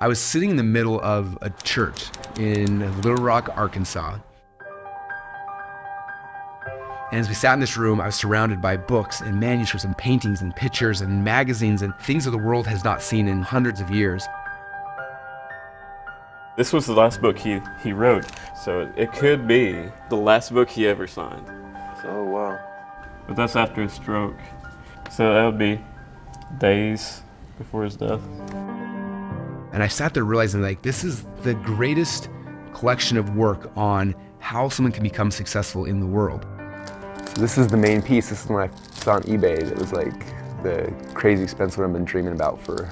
I was sitting in the middle of a church in Little Rock, Arkansas. And as we sat in this room, I was surrounded by books and manuscripts and paintings and pictures and magazines and things that the world has not seen in hundreds of years. This was the last book he wrote, so it could be the last book he ever signed. Oh, wow. But that's after his stroke. So that would be days before his death. And I sat there realizing, like, this is the greatest collection of work on how someone can become successful in the world. So this is the main piece. This is when I saw on eBay. It was like the crazy expensive one I've been dreaming about for.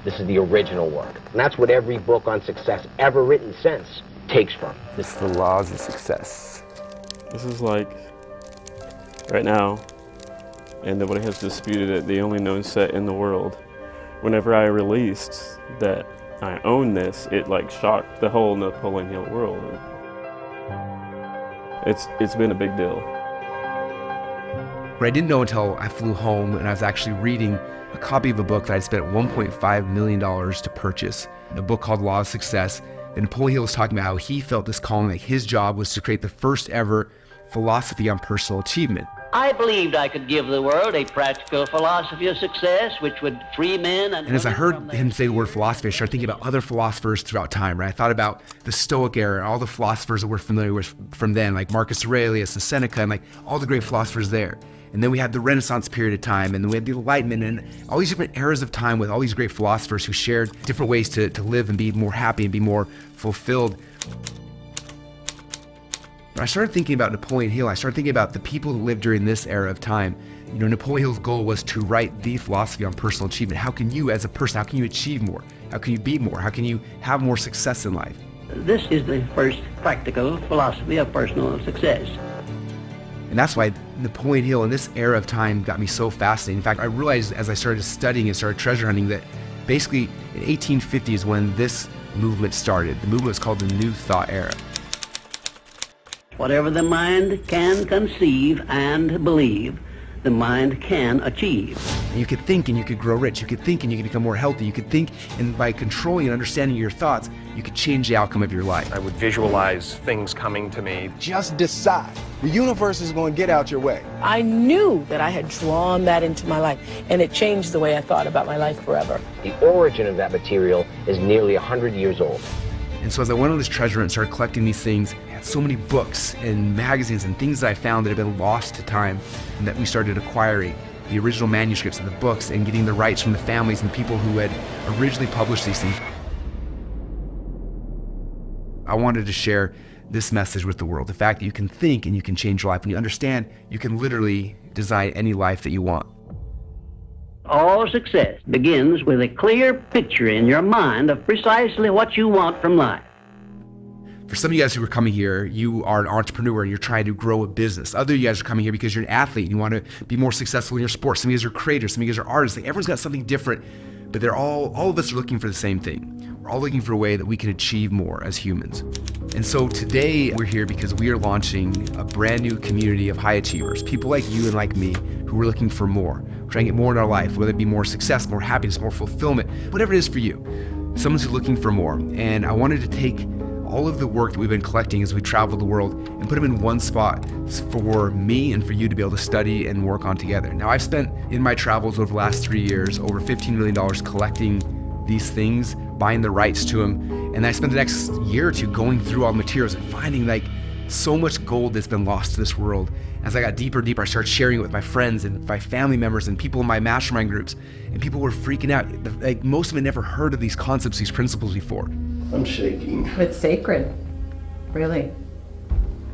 This is the original work. And that's what every book on success ever written since takes from. It's the laws of success. This is like, right now, and nobody has disputed it, the only known set in the world. Whenever I released that I own this, it like shocked the whole Napoleon Hill world. It's been a big deal. What I didn't know until I flew home and I was actually reading a copy of a book that I spent $1.5 million to purchase, a book called Law of Success. And Napoleon Hill was talking about how he felt this calling, like his job was to create the first ever philosophy on personal achievement. I believed I could give the world a practical philosophy of success which would free men and as I heard him say the word philosophy, I started thinking about other philosophers throughout time, right? I thought about the Stoic era and all the philosophers that we're familiar with from then, like Marcus Aurelius and Seneca and like all the great philosophers there. And then we had the Renaissance period of time, and then we had the Enlightenment, and all these different eras of time with all these great philosophers who shared different ways to live and be more happy and be more fulfilled. When I started thinking about Napoleon Hill, I started thinking about the people who lived during this era of time. You know, Napoleon Hill's goal was to write the philosophy on personal achievement. How can you, as a person, how can you achieve more? How can you be more? How can you have more success in life? This is the first practical philosophy of personal success. And that's why Napoleon Hill in this era of time got me so fascinated. In fact, I realized as I started studying and started treasure hunting that basically in 1850 is when this movement started. The movement was called the New Thought Era. Whatever the mind can conceive and believe, the mind can achieve. And you could think and you could grow rich. You could think and you could become more healthy. You could think, and by controlling and understanding your thoughts, you could change the outcome of your life. I would visualize things coming to me. Just decide. The universe is going to get out your way. I knew that I had drawn that into my life, and it changed the way I thought about my life forever. The origin of that material is nearly 100 years old. And so as I went on this treasure hunt and started collecting these things, I had so many books and magazines and things that I found that had been lost to time, and that we started acquiring the original manuscripts of the books and getting the rights from the families and people who had originally published these things. I wanted to share this message with the world, the fact that you can think and you can change your life. When you understand, you can literally design any life that you want. All success begins with a clear picture in your mind of precisely what you want from life. For some of you guys who are coming here, you are an entrepreneur and you're trying to grow a business. Other of you guys are coming here because you're an athlete and you want to be more successful in your sport. Some of you guys are creators, some of you guys are artists. Like, everyone's got something different, but they're all of us are looking for the same thing. We're all looking for a way that we can achieve more as humans. And so today we're here because we are launching a brand new community of high achievers, people like you and like me who are looking for more. We're trying to get more in our life, whether it be more success, more happiness, more fulfillment, whatever it is for you. Someone's who's looking for more. And I wanted to take all of the work that we've been collecting as we travel the world and put them in one spot for me and for you to be able to study and work on together. Now, I've spent in my travels over the last 3 years over $15 million collecting these things, buying the rights to them, and I spent the next year or two going through all the materials and finding like so much gold that's been lost to this world. As I got deeper and deeper, I started sharing it with my friends and my family members and people in my mastermind groups, and people were freaking out. Like, most of them had never heard of these concepts, these principles before. I'm shaking. It's sacred, really.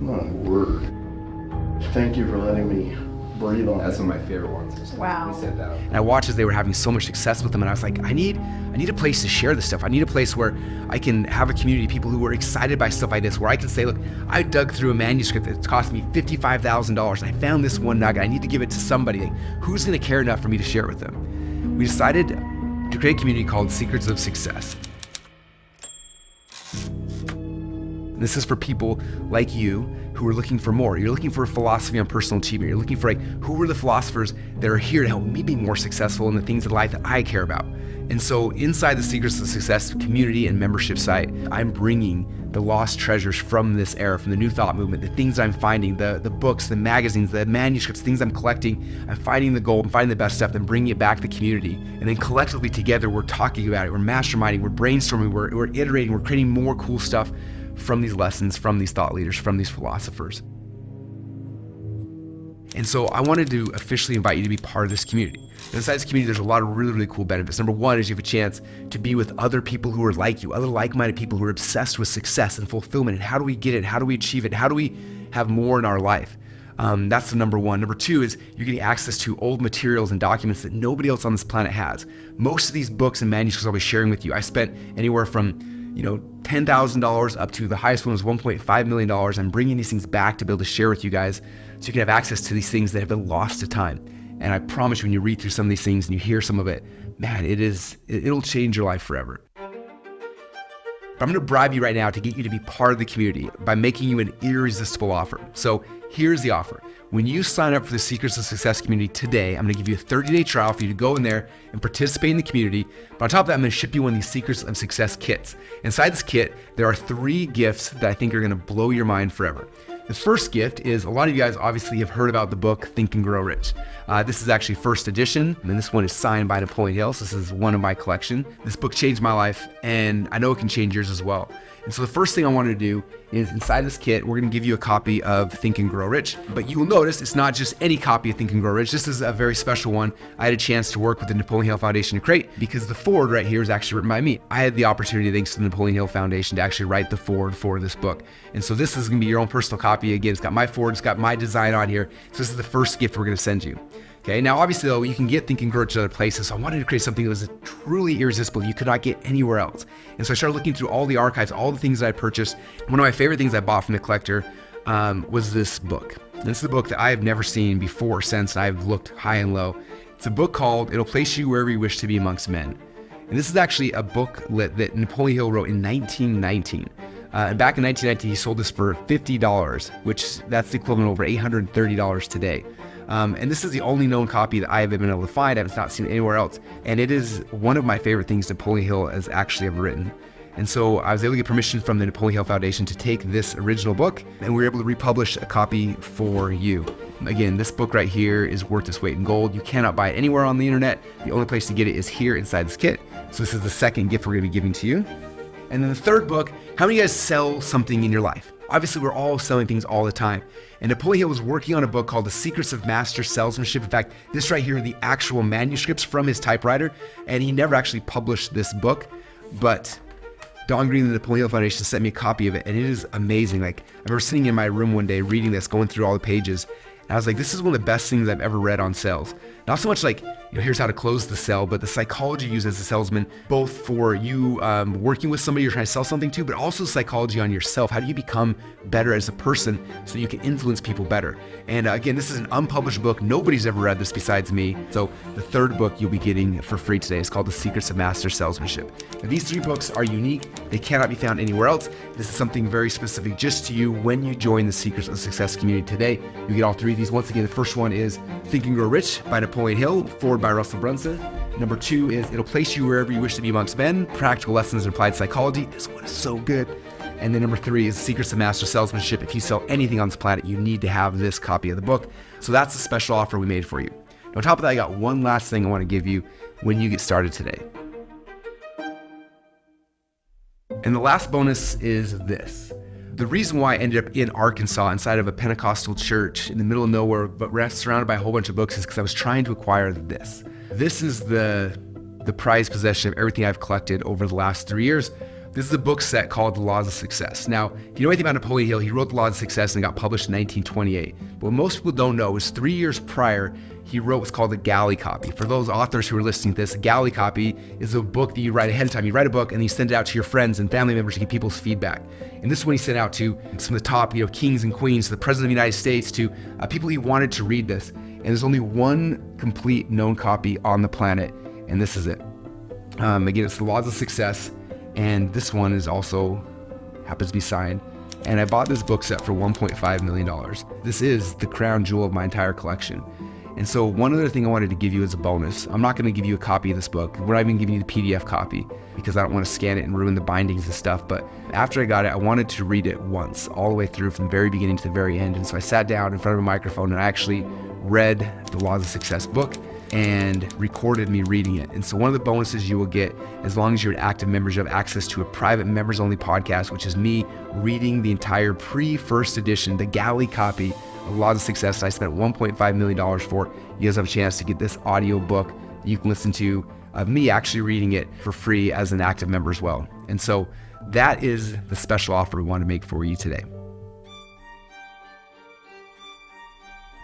My word. Thank you for letting me breathe on. That's one of my favorite ones. Wow. We said that. And I watched as they were having so much success with them, and I was like, I need a place to share this stuff. I need a place where I can have a community of people who are excited by stuff like this, where I can say, look, I dug through a manuscript that's cost me $55,000. I found this one nugget. I need to give it to somebody. Like, who's going to care enough for me to share it with them? We decided to create a community called Secrets of Success. And This is for people like you who are looking for more. You're looking for a philosophy on personal achievement. You're looking for who are the philosophers that are here to help me be more successful in the things in life that I care about. And so inside the Secrets of Success community and membership site, I'm bringing the lost treasures from this era, from the New Thought movement, the things I'm finding, the books, the magazines, the manuscripts, things I'm collecting. I'm finding the gold, I'm finding the best stuff, then bringing it back to the community. And then collectively together, we're talking about it, we're masterminding, we're brainstorming, we're iterating, we're creating more cool stuff from these lessons, from these thought leaders, from these philosophers. And so I wanted to officially invite you to be part of this community. And inside this community, there's a lot of really, really cool benefits. Number one is you have a chance to be with other people who are like you, other like-minded people who are obsessed with success and fulfillment. And how do we get it? How do we achieve it? How do we have more in our life? That's the number one. Number two is you're getting access to old materials and documents that nobody else on this planet has. Most of these books and manuscripts I'll be sharing with you, I spent anywhere from $10,000 up to the highest one was $1.5 million. I'm bringing these things back to be able to share with you guys so you can have access to these things that have been lost to time. And I promise you, when you read through some of these things and you hear some of it, man, it'll change your life forever. But I'm going to bribe you right now to get you to be part of the community by making you an irresistible offer. So here's the offer. When you sign up for the Secrets of Success community today, I'm going to give you a 30-day trial for you to go in there and participate in the community. But on top of that, I'm going to ship you one of these Secrets of Success kits. Inside this kit, there are 3 gifts that I think are going to blow your mind forever. The first gift is, a lot of you guys obviously have heard about the book Think and Grow Rich. This is actually first edition, and this one is signed by Napoleon Hill. So this is one of my collection. This book changed my life, and I know it can change yours as well. And so the first thing I wanted to do is, inside this kit, we're going to give you a copy of Think and Grow Rich. But you will notice it's not just any copy of Think and Grow Rich. This is a very special one. I had a chance to work with the Napoleon Hill Foundation to create, because the foreword right here is actually written by me. I had the opportunity, thanks to the Napoleon Hill Foundation, to actually write the foreword for this book. And so this is going to be your own personal copy. Again, it's got my foreword, it's got my design on here. So this is the first gift we're going to send you. Okay, now obviously though, you can get Think and Grow Rich at other places, so I wanted to create something that was truly irresistible you could not get anywhere else. And so I started looking through all the archives, all the things that I purchased. One of my favorite things I bought from the collector was this book. And this is a book that I have never seen before or since, and I've looked high and low. It's a book called It'll Place You Wherever You Wish to Be Amongst Men. And this is actually a book that Napoleon Hill wrote in 1919. And back in 1919, he sold this for $50, which that's the equivalent of over $830 today. And this is the only known copy that I have been able to find. I have not seen it anywhere else. And it is one of my favorite things Napoleon Hill has actually ever written. And so I was able to get permission from the Napoleon Hill Foundation to take this original book, and we were able to republish a copy for you. Again, this book right here is worth its weight in gold. You cannot buy it anywhere on the internet. The only place to get it is here inside this kit. So this is the second gift we're going to be giving to you. And then the third book, how many of you guys sell something in your life? Obviously, we're all selling things all the time. And Napoleon Hill was working on a book called The Secrets of Master Salesmanship. In fact, this right here are the actual manuscripts from his typewriter. And he never actually published this book, but Don Green and the Napoleon Hill Foundation sent me a copy of it, and it is amazing. Like, I remember sitting in my room one day reading this, going through all the pages, and I was like, this is one of the best things I've ever read on sales. Not so much like, here's how to close the sale, but the psychology used as a salesman, both for you working with somebody you're trying to sell something to, but also psychology on yourself. How do you become better as a person so you can influence people better? And again, this is an unpublished book. Nobody's ever read this besides me. So the third book you'll be getting for free today is called The Secrets of Master Salesmanship. Now, these 3 books are unique. They cannot be found anywhere else. This is something very specific just to you when you join the Secrets of Success community today. You get all 3 of these. Once again, the first one is Think and Grow Rich by Napoleon Hill, forward by Russel Brunson. Number 2 is It'll Place You Wherever You Wish to Be Amongst Men, Practical Lessons in Applied Psychology. This one is so good. And then number 3 is Secrets of Master Salesmanship. If you sell anything on this planet, you need to have this copy of the book. So that's a special offer we made for you. And on top of that, I got one last thing I want to give you when you get started today. And the last bonus is this. The reason why I ended up in Arkansas inside of a Pentecostal church in the middle of nowhere, but surrounded by a whole bunch of books, is because I was trying to acquire this. This is the prized possession of everything I've collected over the last 3 years. This is a book set called The Laws of Success. Now, if you know anything about Napoleon Hill, he wrote The Laws of Success and it got published in 1928. But what most people don't know is 3 years prior, he wrote what's called a galley copy. For those authors who are listening to this, a galley copy is a book that you write ahead of time. You write a book and you send it out to your friends and family members to get people's feedback. And this one he sent out to some of the top, kings and queens, to the President of the United States, to people he wanted to read this. And there's only one complete known copy on the planet, and this is it. Again, it's The Laws of Success. And this one is also happens to be signed And I bought this book set for $1.5 million. This is the crown jewel of my entire collection. And so one other thing I wanted to give you as a bonus, I'm not going to give you a copy of this book. We're not even giving you the PDF copy because I don't want to scan it and ruin the bindings and stuff. But after I got it, I wanted to read it once, all the way through from the very beginning to the very end. And so I sat down in front of a microphone and I actually read the Laws of Success book and recorded me reading it. And so one of the bonuses you will get, as long as you're an active member, you have access to a private members only podcast, which is me reading the entire pre-first edition, the galley copy of Laws of Success I spent $1.5 million for. You guys have a chance to get this audio book that you can listen to of me actually reading it for free as an active member as well. And so that is the special offer we want to make for you today.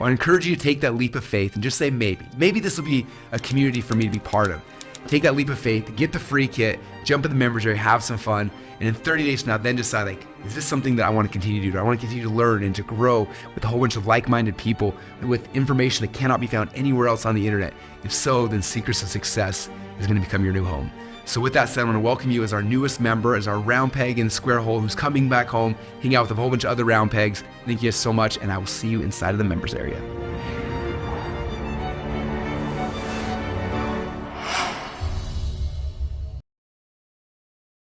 I encourage you to take that leap of faith and just say maybe. Maybe this will be a community for me to be part of. Take that leap of faith, get the free kit, jump in the members area, have some fun, and in 30 days from now, then decide, like, is this something that I want to continue to do? Do I want to continue to learn and to grow with a whole bunch of like-minded people with information that cannot be found anywhere else on the internet? If so, then Secrets of Success is going to become your new home. So with that said, I want to welcome you as our newest member, as our round peg in the square hole who's coming back home, hang out with a whole bunch of other round pegs. Thank you so much, and I will see you inside of the members area.